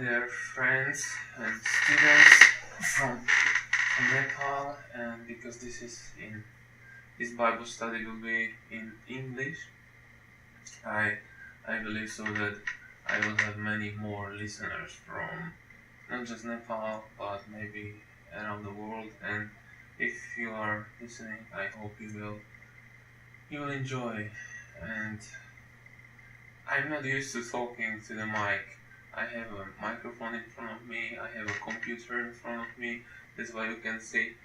there, friends and students from Nepal, and because this Bible study will be in English, I believe so that I will have many more listeners from not just Nepal but maybe around the world. And if you are listening, I hope you will enjoy. And I'm not used to talking to the mic. I have a microphone in front of me, I have a computer in front of me, that's why you can see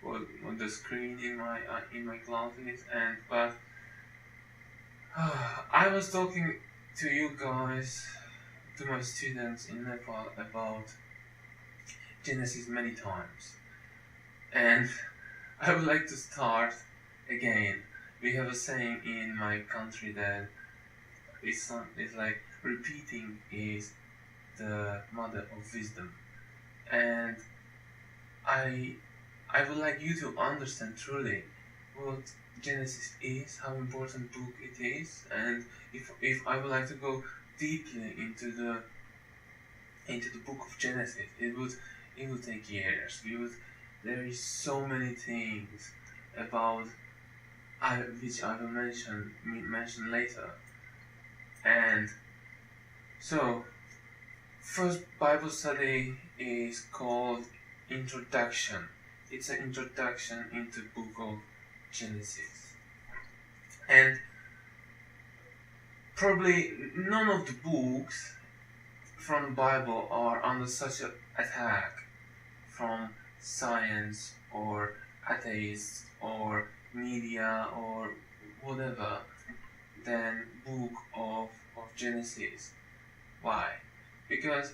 what the screen in my glasses. But I was talking to you guys, to my students in Nepal about Genesis many times, and I would like to start again. We have a saying in my country that it's like repeating is the mother of wisdom, and I would like you to understand truly what Genesis is, how important book it is, and if I would like to go deeply into the book of Genesis, it would take years. There is so many things about which I will mention later. And so, first Bible study is called Introduction. It's an introduction into book of Genesis. And probably none of the books from the Bible are under such an attack from science or atheists or media or whatever than book of Genesis. Why? Because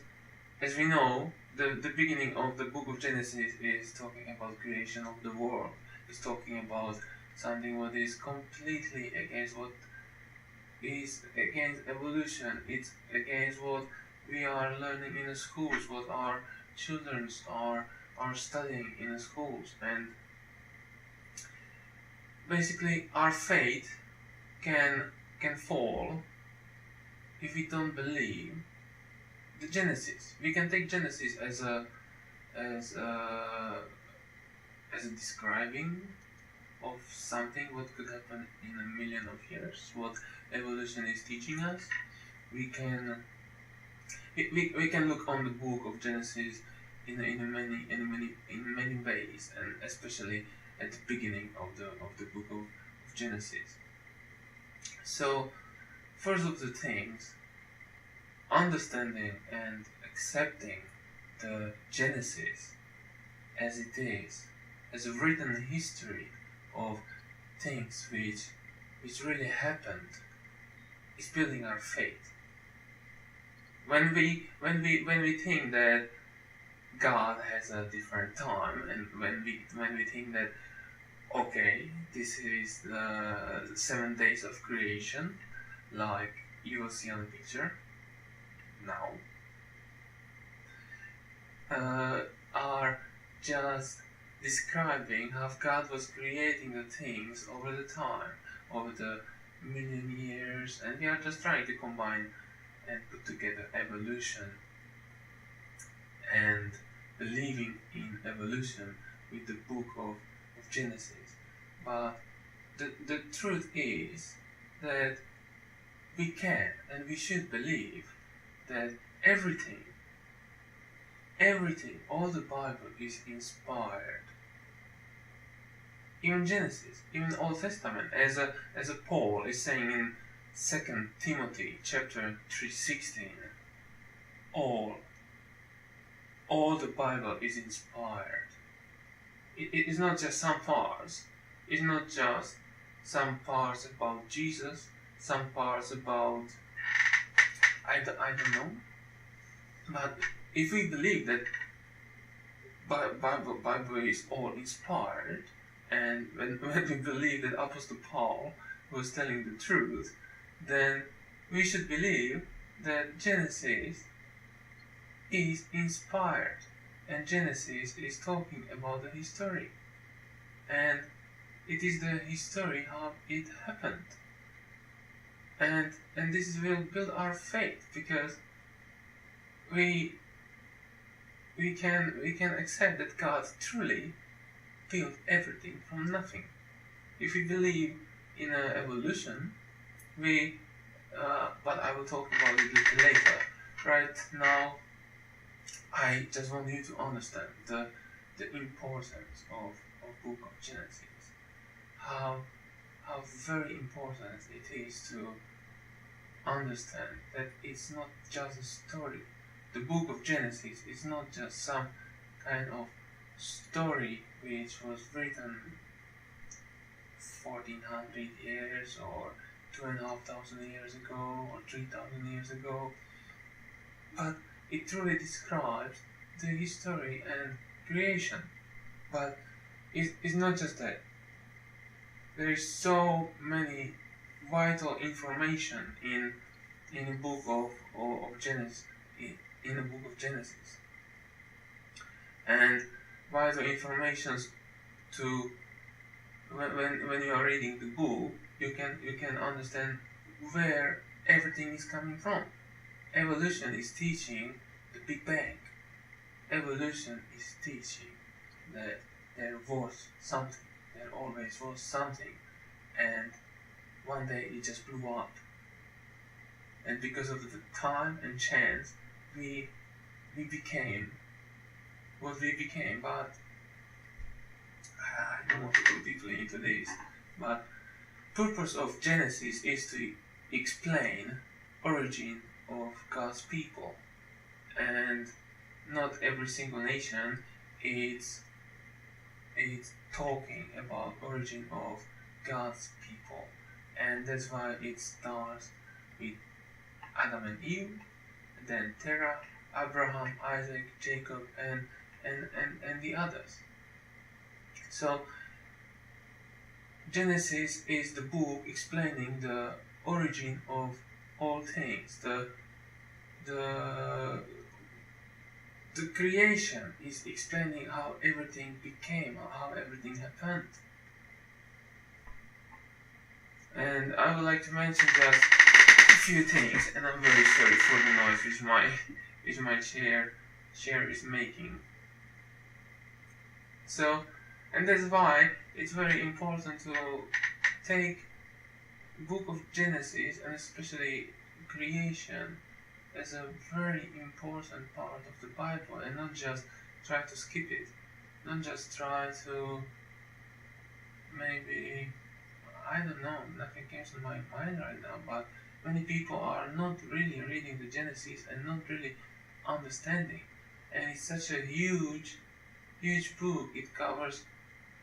as we know, the beginning of the book of Genesis is talking about creation of the world. It's talking about something what is completely against what is against evolution. It's against what we are learning in the schools, what our children are studying in the schools. And basically our faith can fall if we don't believe the Genesis. We can take Genesis as a describing of something what could happen in a million of years, what evolution is teaching us. We can look on the book of Genesis in many ways, and especially at the beginning of the book of Genesis. So first of the things, understanding and accepting the Genesis as it is, as a written history of things which really happened, is building our faith. When we think that God has a different time, and when we think that okay, this is the 7 days of creation, like you will see on the picture now, are just describing how God was creating the things over the time, over the million years, and we are just trying to combine and put together evolution and believing in evolution with the book of Genesis. But the truth is that we can and we should believe that everything, all the Bible is inspired. Even Genesis, even Old Testament, as a Paul is saying in 2 Timothy chapter 3:16, all the Bible is inspired. It is not just some parts. It's not just some parts about Jesus, some parts about I don't know. But if we believe that Bible is all inspired, and when we believe that Apostle Paul was telling the truth, then we should believe that Genesis is inspired, and Genesis is talking about the history, and it is the history how it happened, and this will build our faith, because we we can accept that God truly built everything from nothing. If we believe in evolution, but I will talk about it a little later. Right now, I just want you to understand the importance of Book of Genesis. How very important it is to understand that it's not just a story. The Book of Genesis is not just some kind of story which was written 1400 years or 2,500 years ago or 3,000 years ago, but it truly describes the history and creation. But it's not just that. There is so many vital information in the book of Genesis, in the book of Genesis, and vital informations to when you are reading the book, you can understand where everything is coming from. Evolution is teaching the Big Bang. Evolution is teaching that there was something. There always was something, and one day it just blew up. And because of the time and chance, we became what we became. But I don't want to go deeply into this. But purpose of Genesis is to explain origin of God's people, and not every single nation is talking about origin of God's people, and that's why it starts with Adam and Eve, then Terah, Abraham, Isaac, Jacob, and the others. So Genesis is the book explaining the origin of all things. The creation is explaining how everything became, or how everything happened. And I would like to mention just a few things, and I'm very sorry for the noise which my chair is making. So, and that's why it's very important to take Book of Genesis, and especially creation, as a very important part of the Bible, and not just try to skip it. Not just try to maybe, I don't know, nothing comes to my mind right now, but many people are not really reading the Genesis and not really understanding. And it's such a huge book. It covers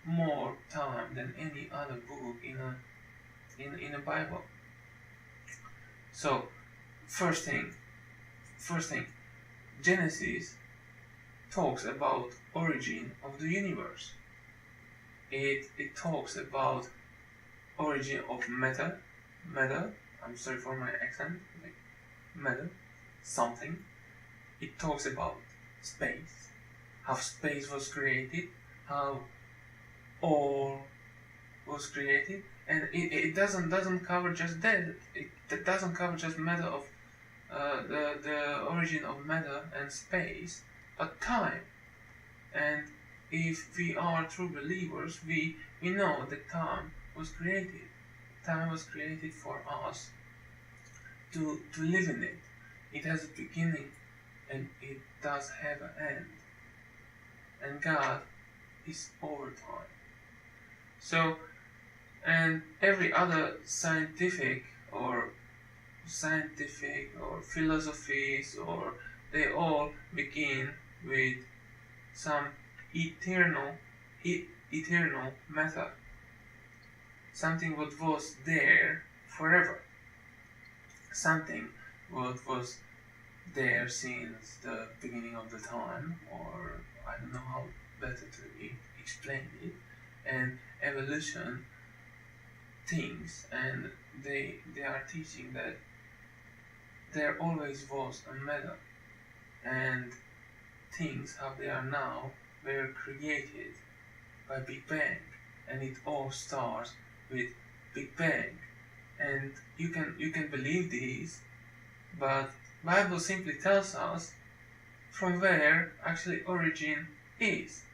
more time than any other book in a Bible. So, first thing, Genesis talks about origin of the universe. It talks about origin of matter. I'm sorry for my accent. Like matter, something. It talks about space, how space was created, how all was created, and it doesn't cover just that. It doesn't cover just matter of the origin of matter and space, but time. And if we are true believers, we know that time was created. Time was created for us to live in it. It has a beginning and it does have an end. And God is over time. So, and every other scientific or philosophies, or they all begin with some eternal matter, something what was there forever, something what was there since the beginning of the time, or I don't know how better to explain it. And evolution thinks, and they are teaching that there always was a matter, and things how they are now were created by Big Bang, and it all starts with Big Bang. And you can believe this, but Bible simply tells us from where actually origin is,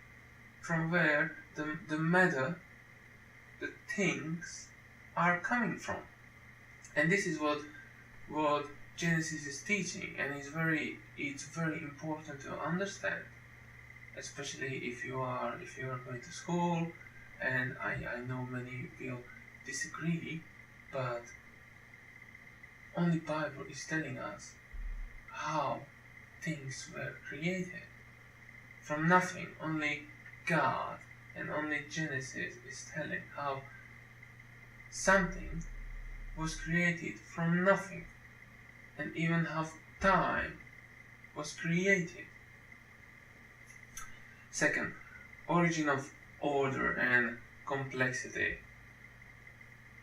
from where the matter, the things are coming from. And this is what Genesis is teaching, and it's very important to understand, especially if you are going to school. And I know many will disagree, but only Bible is telling us how things were created from nothing. Only God and only Genesis is telling how something was created from nothing, and even how time was created. Second, origin of order and complexity.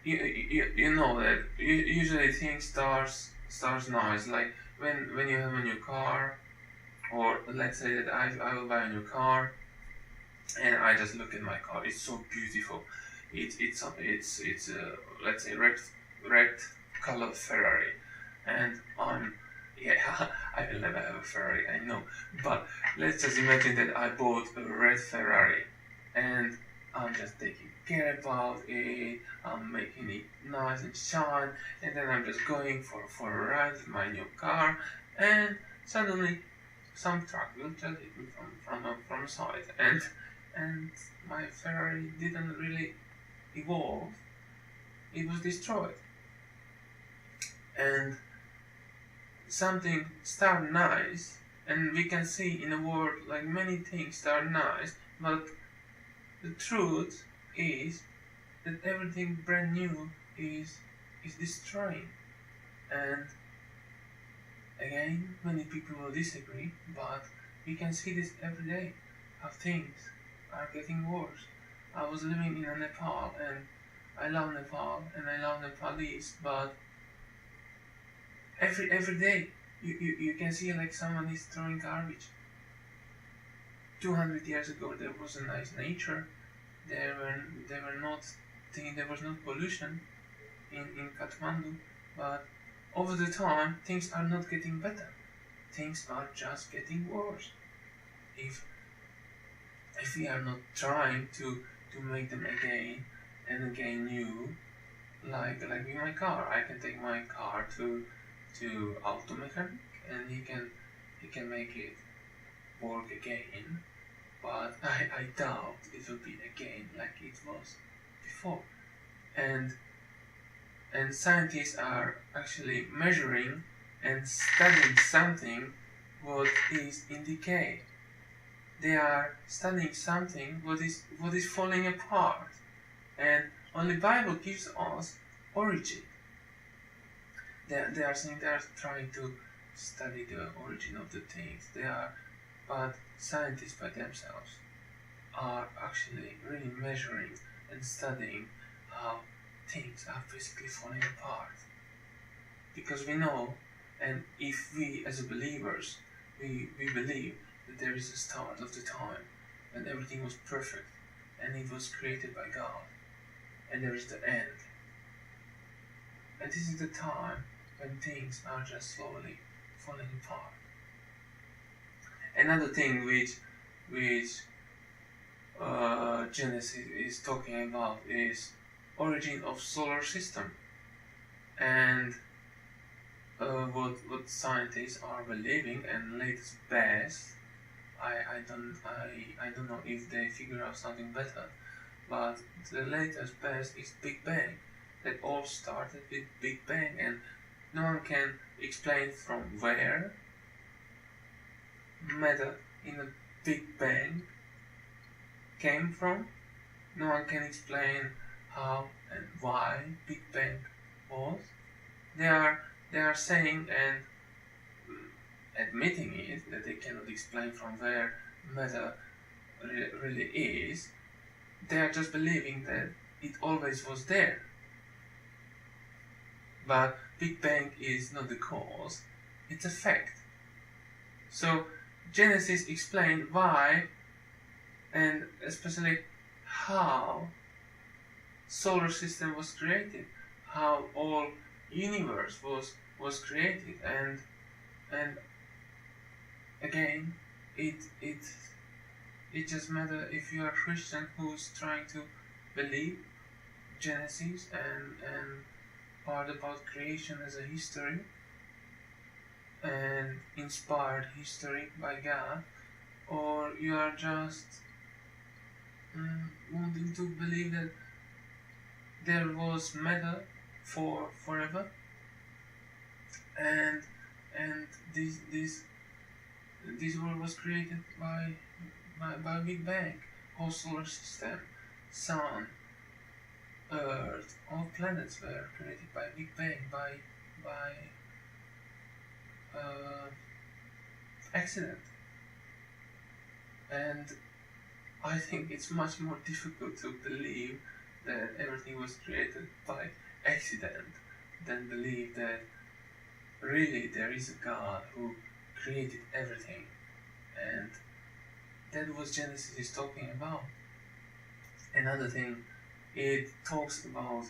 You know that usually things starts nice, like when you have a new car, or let's say that I will buy a new car, and I just look at my car. It's so beautiful. It's let's say red colored Ferrari, and I will never have a Ferrari, I know, but let's just imagine that I bought a red Ferrari, and I'm just taking care about it, I'm making it nice and shine, and then I'm just going for a ride with my new car, and suddenly some truck will just hit me from the side, and my Ferrari didn't really evolve, it was destroyed. And something start nice, and we can see in the world like many things start nice, but the truth is that everything brand new is destroying. And again, many people will disagree, but we can see this every day, how things are getting worse. I was living in Nepal, and I love Nepal and I love Nepalese, but every day you can see like someone is throwing garbage. 200 years ago there was a nice nature, there was no pollution in Kathmandu, but over the time things are not getting better, things are just getting worse. If we are not trying to make them again and again new, like with my car, I can take my car to auto mechanic, and he can make it work again, but I doubt it will be again like it was before. And scientists are actually measuring and studying something what is in decay. They are studying something what is falling apart, and only Bible gives us origin. They are saying they are trying to study the origin of the things. But scientists by themselves are actually really measuring and studying how things are basically falling apart. Because we know, and if we as believers, we believe that there is a start of the time, and everything was perfect, and it was created by God, and there is the end. And this is the time when things are just slowly falling apart. Another thing which Genesis is talking about is origin of solar system, and what scientists are believing, and latest best, I don't know if they figure out something better, but the latest best is Big Bang. That all started with Big Bang, and no one can explain from where matter in the Big Bang came from. No one can explain how and why Big Bang was. They are saying and admitting it that they cannot explain from where matter really is. They are just believing that it always was there. But Big Bang is not the cause, it's a fact. So Genesis explained why, and especially how solar system was created, how all universe was created, and again, it it just matter if you are a Christian who's trying to believe Genesis and part about creation as a history and inspired history by God, or you are just wanting to believe that there was matter for forever, and this world was created by Big Bang, whole solar system, sun, Earth, all planets were created by Big Bang, by accident. And I think it's much more difficult to believe that everything was created by accident than believe that really there is a God who created everything. And that was Genesis is talking about. Another thing, it talks about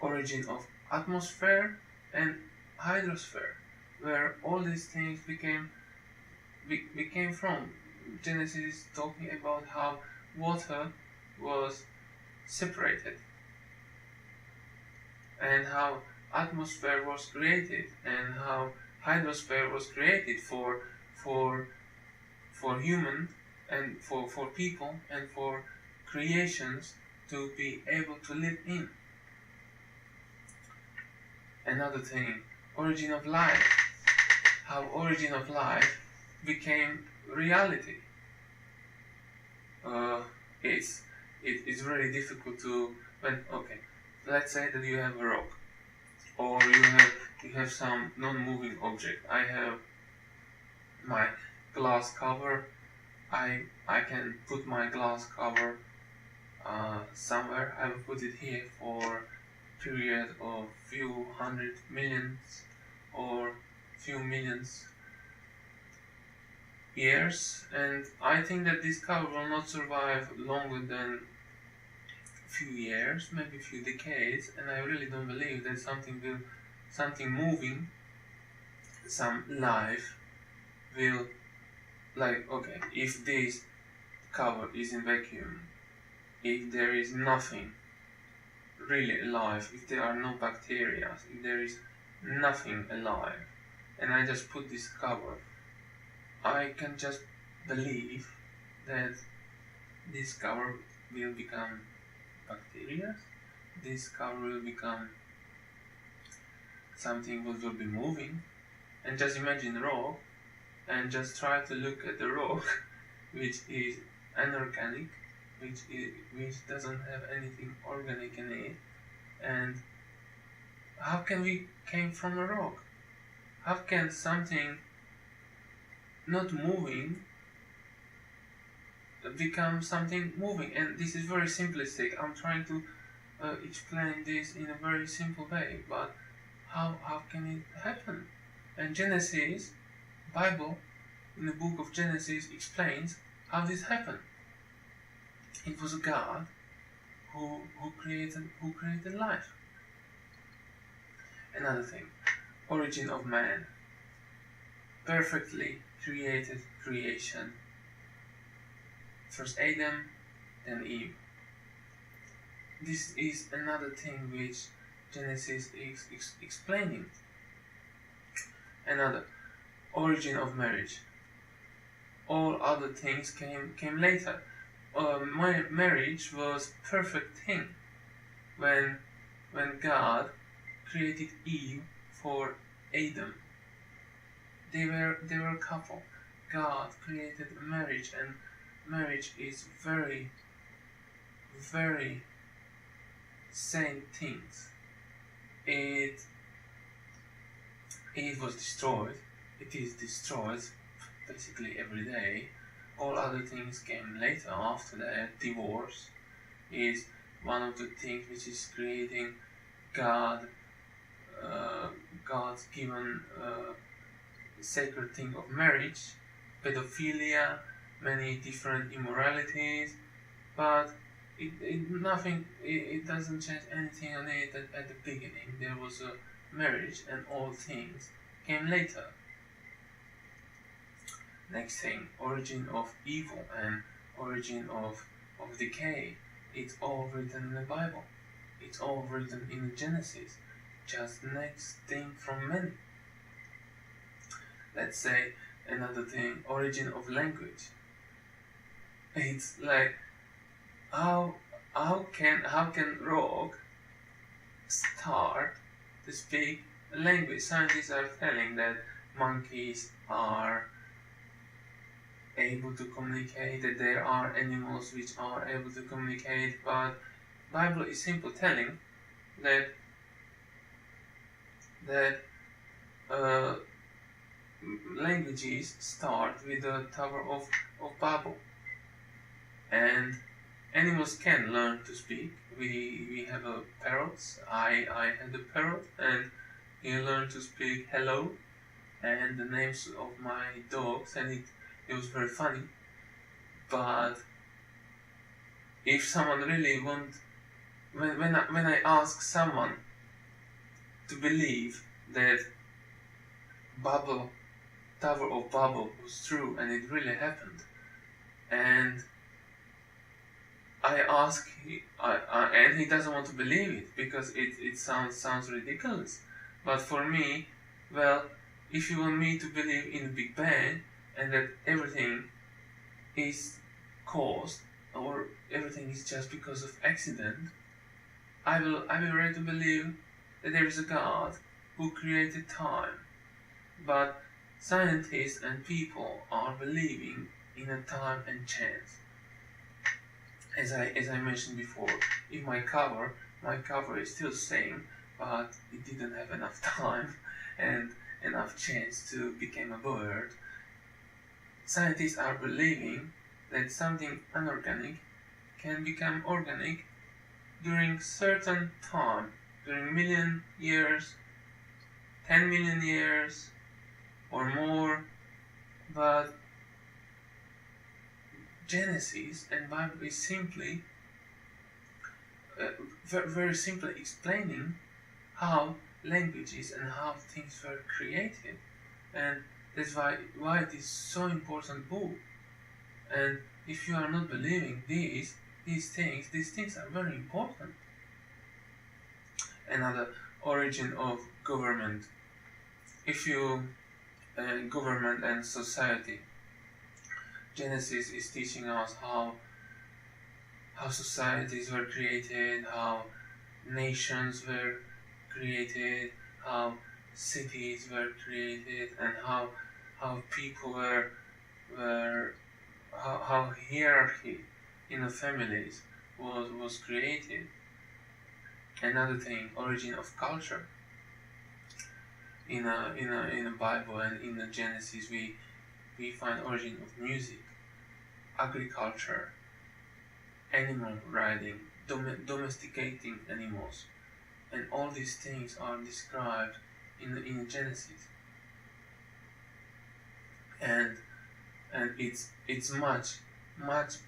origin of atmosphere and hydrosphere, where all these things became from. Genesis talking about how water was separated and how atmosphere was created and how hydrosphere was created for human and for people and for creations to be able to live in. Another thing, origin of life, how origin of life became reality. It's really difficult to let's say that you have a rock, or you have some non-moving object. I have my glass cover. I can put my glass cover somewhere. I will put it here for a period of few hundred millions or few millions years, and I think that this cover will not survive longer than a few years, maybe a few decades, and I really don't believe that something moving, some life will, if this cover is in vacuum, if there is nothing really alive, if there are no bacteria, if there is nothing alive, and I just put this cover, I can just believe that this cover will become bacteria, this cover will become something that will be moving, and just imagine rock, and just try to look at the rock, which is inorganic, which doesn't have anything organic in it, and how can we came from a rock? How can something not moving become something moving? And this is very simplistic. I'm trying to explain this in a very simple way, but how can it happen? And Genesis, Bible, in the book of Genesis explains how this happened. It was a God who created life. Another thing, origin of man, perfectly created creation. First Adam, then Eve. This is another thing which Genesis is explaining. Another, origin of marriage. All other things came later. My marriage was perfect thing when God created Eve for Adam. They were a couple. God created a marriage, and marriage is very, very same things. It was destroyed. It is destroyed basically every day. All other things came later. After that, divorce is one of the things which is creating God's given sacred thing of marriage, pedophilia, many different immoralities, but it doesn't change anything on it at the beginning. There was a marriage, and all things came later. Next thing, origin of evil and origin of decay. It's all written in the Bible. It's all written in Genesis. Just next thing from many. Let's say another thing, origin of language. It's like how can rock start to speak a language? Scientists are telling that monkeys are able to communicate, that there are animals which are able to communicate, but Bible is simply telling that that uh, languages start with the Tower of Babel, and animals can learn to speak. We have a parrot. I had a parrot, and he learned to speak hello and the names of my dogs, and it was very funny. But if someone really when I ask someone to believe that Babel, Tower of Babel was true and it really happened, and I ask, and he doesn't want to believe it because it sounds ridiculous. But for me, well, if you want me to believe in the Big Bang and that everything is caused or everything is just because of accident, I will ready to believe that there is a God who created time. But scientists and people are believing in a time and chance. As I mentioned before, in my cover is still same, but it didn't have enough time and enough chance to become a bird. Scientists are believing that something inorganic can become organic during certain time, during million years, 10 million years, or more, but Genesis and Bible is simply, very simply explaining how languages and how things were created, and that's why it is so important book. And if you are not believing these things are very important. Another origin of government. If you government and society. Genesis is teaching us how societies were created, how nations were created, how cities were created, and how people were how hierarchy in the families was created. Another thing, origin of culture. In a Bible and in the Genesis we find origin of music, agriculture, animal riding, domesticating animals, and all these things are described in Genesis. And it's much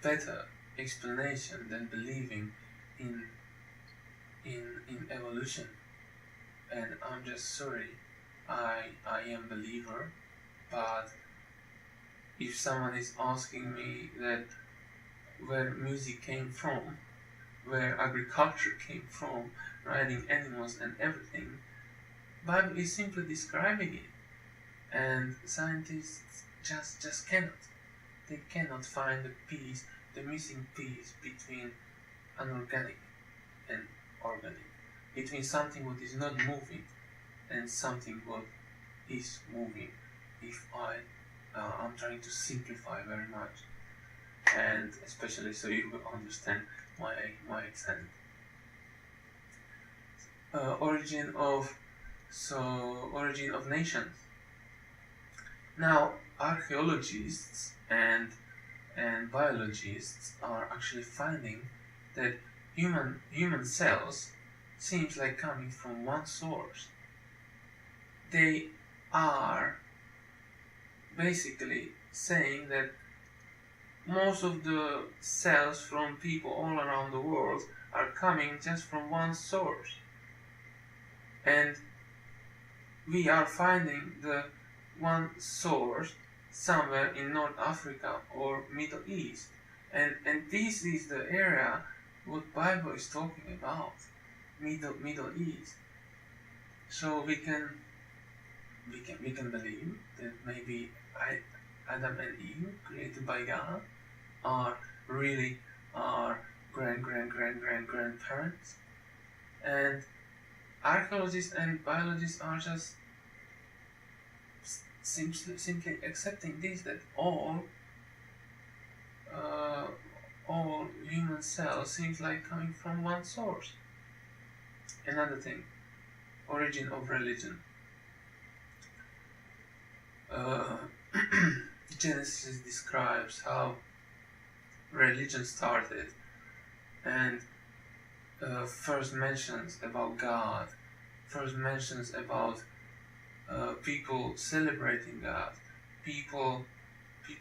better explanation than believing in evolution. And I'm just sorry, I am believer, but if someone is asking me that where music came from, where agriculture came from, riding animals and everything, Bible is simply describing it, and scientists just cannot. They cannot find the missing piece between unorganic and organic, between something what is not moving and something what is moving. If I'm trying to simplify very much, and especially so you will understand my accent. Origin of nations. Now, archaeologists and biologists are actually finding that human cells seems like coming from one source. They are basically saying that most of the cells from people all around the world are coming just from one source. And we are finding the one source somewhere in North Africa or Middle East. And this is the area what Bible is talking about, Middle East. So we can believe that maybe Adam and Eve, created by God, are really our grandparents, and archaeologists and biologists are just simply accepting this, that all human cells seems like coming from one source. Another thing, origin of religion. Genesis describes how religion started, and first mentions about God, first mentions about people celebrating God, people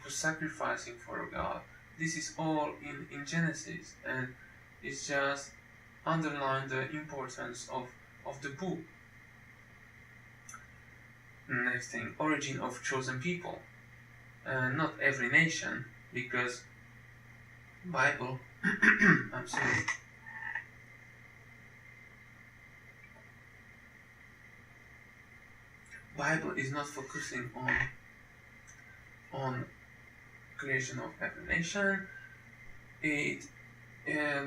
sacrificing for God. This is all in Genesis, and it's just underline the importance of the book. Next thing, origin of chosen people. Not every nation, because Bible I'm sorry. Bible is not focusing on creation of every nation. It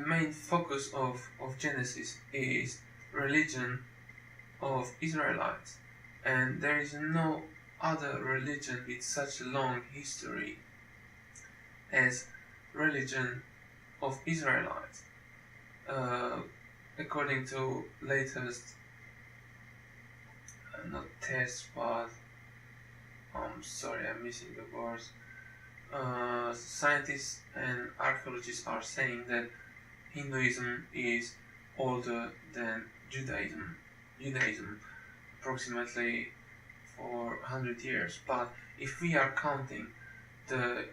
main focus of Genesis is religion of Israelites, and there is no other religion with such a long history as religion of Israelites. According to latest not tests, but I'm sorry, I'm missing the words. Scientists and archaeologists are saying that Hinduism is older than Judaism. Approximately for 100 years. But if we are counting the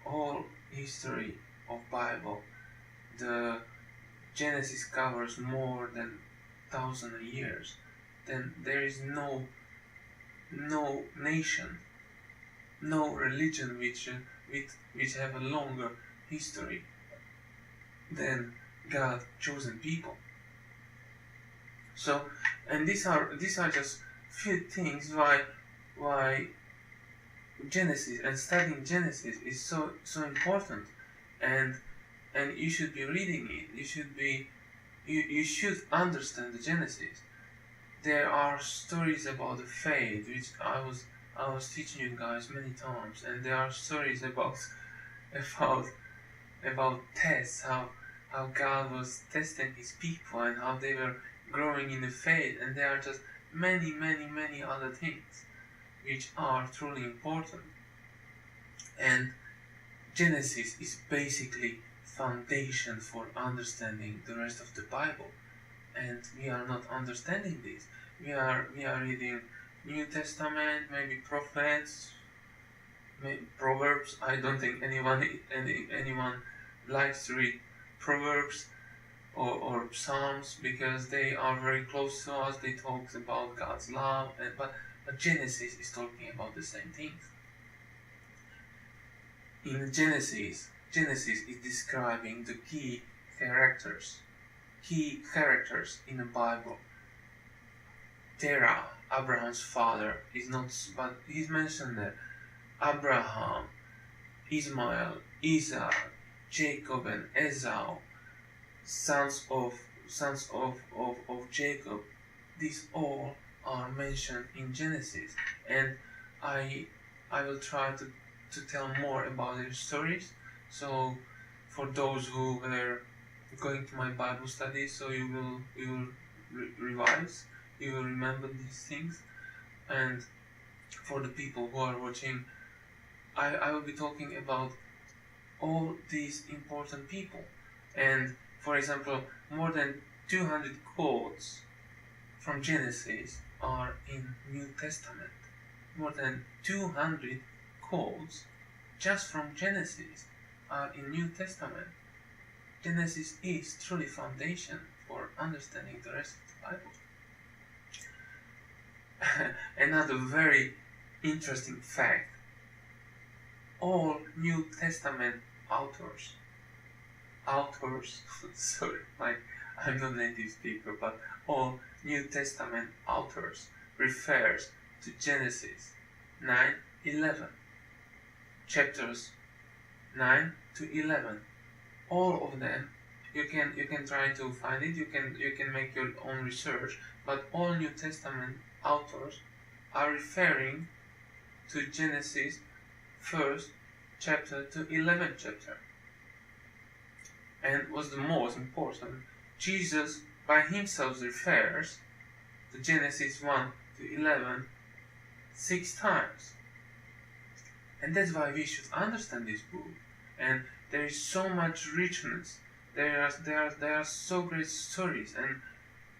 whole history of Bible, the Genesis covers more than 1,000 years. Then there is no nation, no religion which have a longer history than God chosen people. So, and these are just few things why Genesis and studying Genesis is so important, and you should be reading it. You should understand the Genesis. There are stories about the faith which I was teaching you guys many times, and there are stories about tests, how God was testing his people and how they were growing in the faith, and there are just many other things which are truly important. And Genesis is basically foundation for understanding the rest of the Bible, and we are not understanding this. We are reading New Testament, maybe prophets, maybe Proverbs. I don't think anyone likes to read Proverbs or Psalms, because they are very close to us. They talk about God's love, but Genesis is talking about the same things. In Genesis is describing the key characters in the Bible. Terah, Abraham's father, is not, but he's mentioned there. Abraham, Ismail, Isaac, Jacob, and Esau, sons of Jacob. These all are mentioned in Genesis, and I will try to tell more about their stories. So for those who were going to my Bible study, so you will revise, you will remember these things. And for the people who are watching, I will be talking about all these important people. And for example, more than 200 quotes from Genesis are in New Testament. More than 200 quotes just from Genesis are in New Testament. Genesis is truly foundation for understanding the rest of the Bible. Another very interesting fact all New Testament authors, sorry, I'm not native speaker, but all New Testament authors refers to Genesis 9:11, chapters 9 to 11. All of them, you can try to find it. You can make your own research, but all New Testament authors are referring to Genesis 1st chapter to 11th chapter. And what's the most important, Jesus by himself refers to Genesis 1 to 11 6 times. And that's why we should understand this book. And there is so much richness. There are so great stories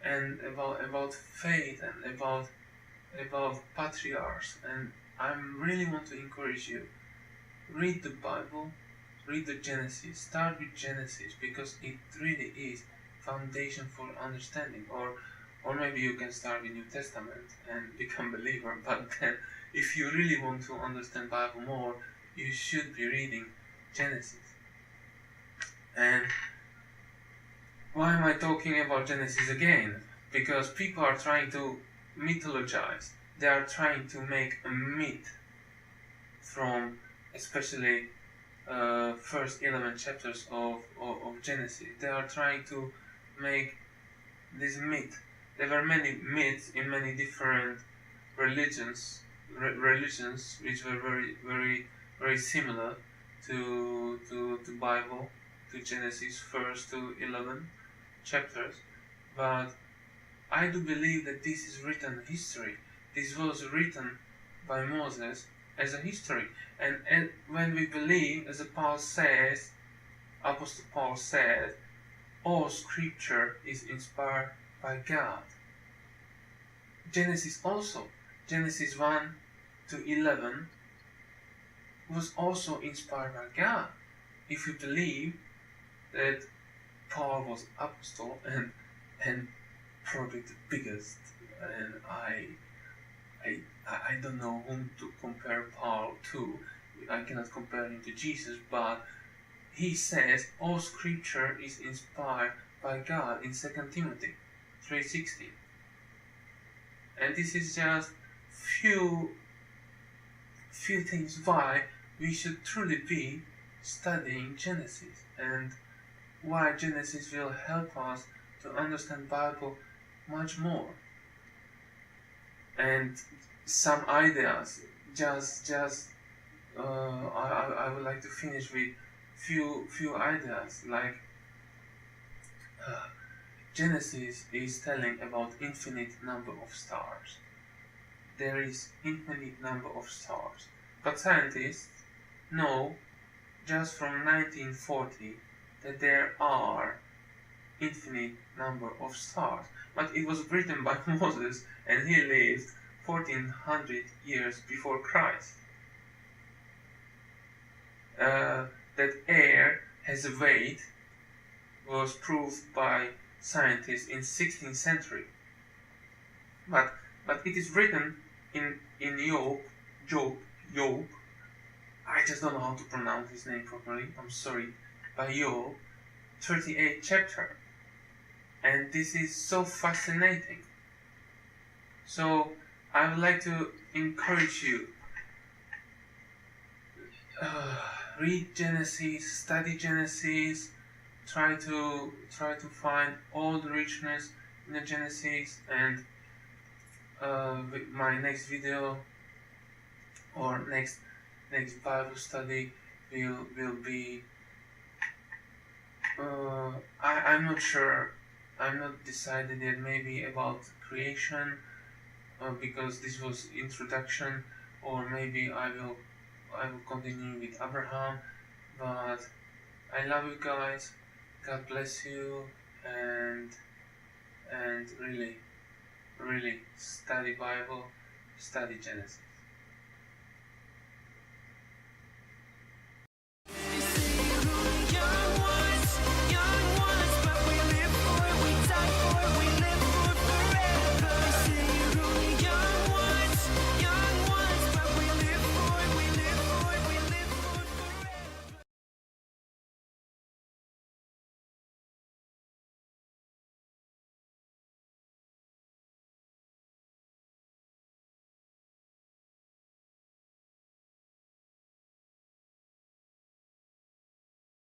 and about faith and about patriarchs. And I really want to encourage you, read the Bible, read the Genesis, start with Genesis, because it really is foundation for understanding. Or maybe you can start with New Testament and become believer, but then if you really want to understand Bible more, you should be reading Genesis. And why am I talking about Genesis again? Because people are trying to mythologize. They are trying to make a myth from especially first 11 chapters of Genesis. They are trying to make this myth. There were many myths in many different religions which were very similar to the Bible, to Genesis 1st to 11 chapters. But I do believe that this is written history. This was written by Moses as a history. And when we believe, as Apostle Paul said, all scripture is inspired by God. Genesis 1 to 11 was also inspired by God. If you believe that Paul was apostle and probably the biggest, and I don't know whom to compare Paul to. I cannot compare him to Jesus, but he says all scripture is inspired by God in 2 Timothy 3:16. And this is just few things why we should truly be studying Genesis, and why Genesis will help us to understand Bible much more. And some ideas, I would like to finish with few ideas, like Genesis is telling about infinite number of stars. There is infinite number of stars, but scientists know just from 1940 that there are infinite number of stars. But it was written by Moses, and he lived 1400 years before Christ. That air has a weight was proved by scientists in 16th century. But it is written in Job. I just don't know how to pronounce his name properly. I'm sorry. By Job, 38th chapter. And this is so fascinating. So I would like to encourage you, read Genesis, study Genesis, try to find all the richness in the Genesis. And with my next video or next Bible study will be I'm not sure. I'm not decided yet. Maybe about creation, because this was introduction, or maybe I will continue with Abraham. But I love you guys. God bless you, and really study Bible, study Genesis.